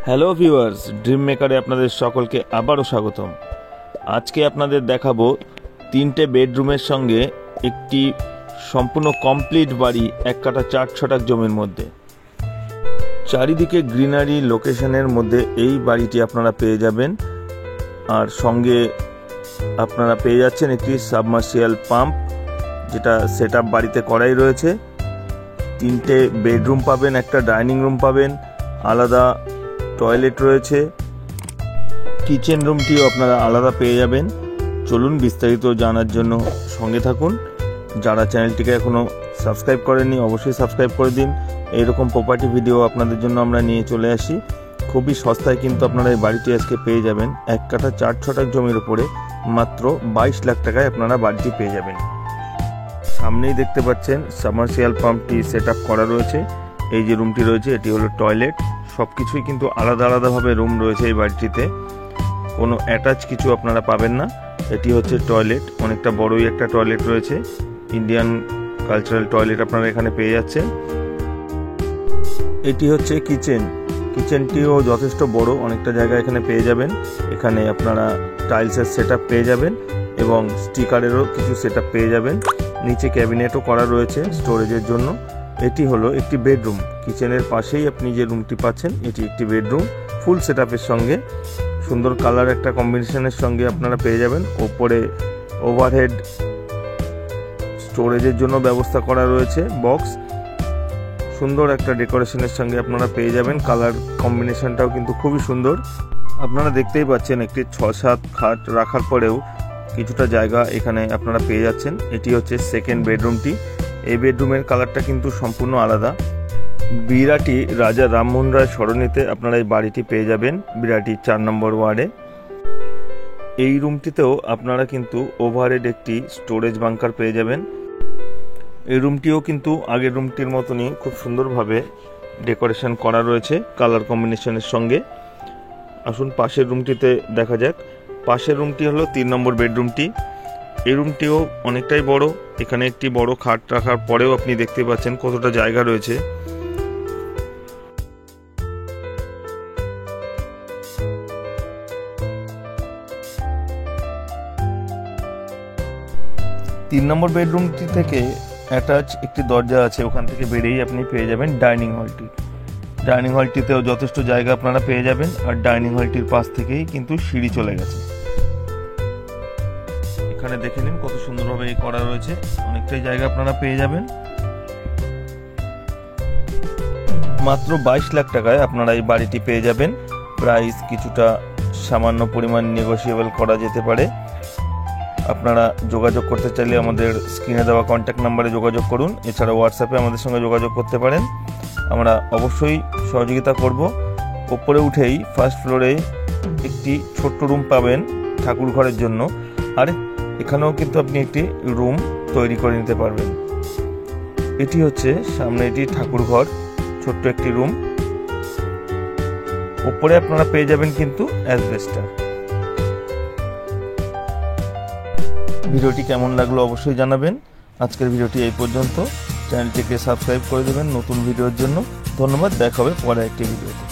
Hello viewers, dream মেকারে আপনাদের সকলকে আবারও স্বাগতম। আজকে আপনাদের দেখাবো তিনটে বেডরুমের সঙ্গে একটি সম্পূর্ণ কমপ্লিট বাড়ি 1 কাঠা 4 ছটাক জমির মধ্যে। চারিদিকে গ্রিনারি লোকেশনের মধ্যে এই বাড়িটি আপনারা পেয়ে যাবেন, আর সঙ্গে আপনারা পেয়ে যাচ্ছেন একটি সাবমার্সিবল পাম্প, যেটা সেট আপ বাড়িতে করাই রয়েছে। তিনটে বেডরুম পাবেন, একটা ডাইনিং রুম পাবেন, আলাদা টয়লেট রয়েছে, কিচেন রুমটিও আপনারা আলাদা পেয়ে যাবেন। চলুন বিস্তারিত জানার জন্য সঙ্গে থাকুন। যারা চ্যানেলটিকে এখনও সাবস্ক্রাইব করেননি অবশ্যই সাবস্ক্রাইব করে দিন। এইরকম প্রপার্টি ভিডিও আপনাদের জন্য আমরা নিয়ে চলে আসি। খুবই সস্তায় কিন্তু আপনারা এই বাড়িটি আজকে পেয়ে যাবেন। 1 কাঠা 4 ছটাক জমির উপরে মাত্র 22 লাখ টাকায় আপনারা বাড়িটি পেয়ে যাবেন। সামনেই দেখতে পাচ্ছেন সাবমার্সিবল পাম্পটি সেট আপ করা রয়েছে। এই যে রুমটি রয়েছে এটি হলো টয়লেট। সব কিছুই কিন্তু আলাদা আলাদাভাবে রুম রয়েছে এই বাড়িটিতে, কোনো অ্যাটাচ কিছু আপনারা পাবেন না। এটি হচ্ছে টয়লেট, অনেকটা বড়ই একটা টয়লেট রয়েছে। ইন্ডিয়ান কালচারাল টয়লেট আপনারা এখানে পেয়ে যাচ্ছেন। এটি হচ্ছে কিচেনটিও যথেষ্ট বড়, অনেকটা জায়গা এখানে পেয়ে যাবেন। এখানে আপনারা টাইলসের সেট আপ পেয়ে যাবেন এবং স্টিকারেরও কিছু সেট আপ পেয়ে যাবেন। নিচে ক্যাবিনেটও করা রয়েছে স্টোরেজের জন্য। এটি হলো একটি বেডরুম। কিচেনের পাশেই আপনি যে রুমটি পাচ্ছেন এটি একটি বেডরুম, ফুল সেট আপের সঙ্গে সুন্দর কালার একটা কম্বিনেশনের সঙ্গে আপনারা পেয়ে যাবেন। ওপরে ওভারহেড স্টোরেজের জন্য ব্যবস্থা করা রয়েছে বক্স। সুন্দর একটা ডেকোরেশনের সঙ্গে আপনারা পেয়ে যাবেন। কালার কম্বিনেশনটাও কিন্তু খুবই সুন্দর। আপনারা দেখতেই পাচ্ছেন একটি 6-7 খাট রাখার পরেও কিছুটা জায়গা এখানে আপনারা পেয়ে যাচ্ছেন। এটি হচ্ছে সেকেন্ড বেডরুমটি। এই বেডরুমের কালারটা কিন্তু সম্পূর্ণ আলাদা। বিরাটি রাজা রামমোহন রায় সরণিতে আপনারা এই বাড়িটি পেয়ে যাবেন, বিরাটি 4 নম্বর ওয়ার্ডে। এই রুমটিতেও আপনারা কিন্তু ওভারহেড একটি স্টোরেজ বাংকার পেয়ে যাবেন। এই রুমটিও কিন্তু আগের রুমটির মতনই খুব সুন্দরভাবে ডেকোরেশন করা রয়েছে কালার কম্বিনেশনের সঙ্গে। আসুন পাশের রুমটিতে দেখা যাক। পাশের রুমটি হলো 3 নম্বর বেডরুমটি। এই রুমটিও অনেকটাই বড়। এখানে একটি বড় খাট রাখার পরেও আপনি দেখতে পাচ্ছেন কতটা জায়গা রয়েছে। তিন নম্বর বেডরুমটি থেকে অ্যাটাচ একটি দরজা আছে, ওখান থেকে বেরিয়েই আপনি পেয়ে যাবেন ডাইনিং হলটি। ডাইনিং হলটিতেও যথেষ্ট জায়গা আপনারা পেয়ে যাবেন, আর ডাইনিং হলটির পাশ থেকেই কিন্তু সিঁড়ি চলে গেছে। এখানে দেখে নিন কত সুন্দরভাবে এই করা রয়েছে, অনেকটাই জায়গা আপনারা পেয়ে যাবেন। মাত্র 22 লাখ টাকায় আপনারা এই বাড়িটি পেয়ে যাবেন। প্রাইস কিছুটা সামান্য পরিমাণ নেগোশিয়েবল করা যেতে পারে। আপনারা যোগাযোগ করতে চাইলে আমাদের স্ক্রিনে দেওয়া কন্ট্যাক্ট নাম্বারে যোগাযোগ করুন। এছাড়া হোয়াটসঅ্যাপে আমাদের সঙ্গে যোগাযোগ করতে পারেন, আমরা অবশ্যই সহযোগিতা করব। ওপরে উঠেই ফার্স্ট ফ্লোরে একটি ছোট্ট রুম পাবেন ঠাকুর ঘরের জন্য, আর এখানেও কিন্তু আপনি একটি রুম তৈরি করে নিতে পারবেন। এটি হচ্ছে সামনে এটি ঠাকুর ঘর, ছোট্ট একটি রুম। ওপরে আপনারা পেয়ে যাবেন কিন্তু অ্যাসবেস্টার। ভিডিওটি কেমন লাগলো অবশ্যই জানাবেন। আজকের ভিডিওটি এই পর্যন্ত। চ্যানেলটিকে সাবস্ক্রাইব করে দেবেন নতুন ভিডিওর জন্য। ধন্যবাদ, দেখা হবে পরে একটি ভিডিওতে।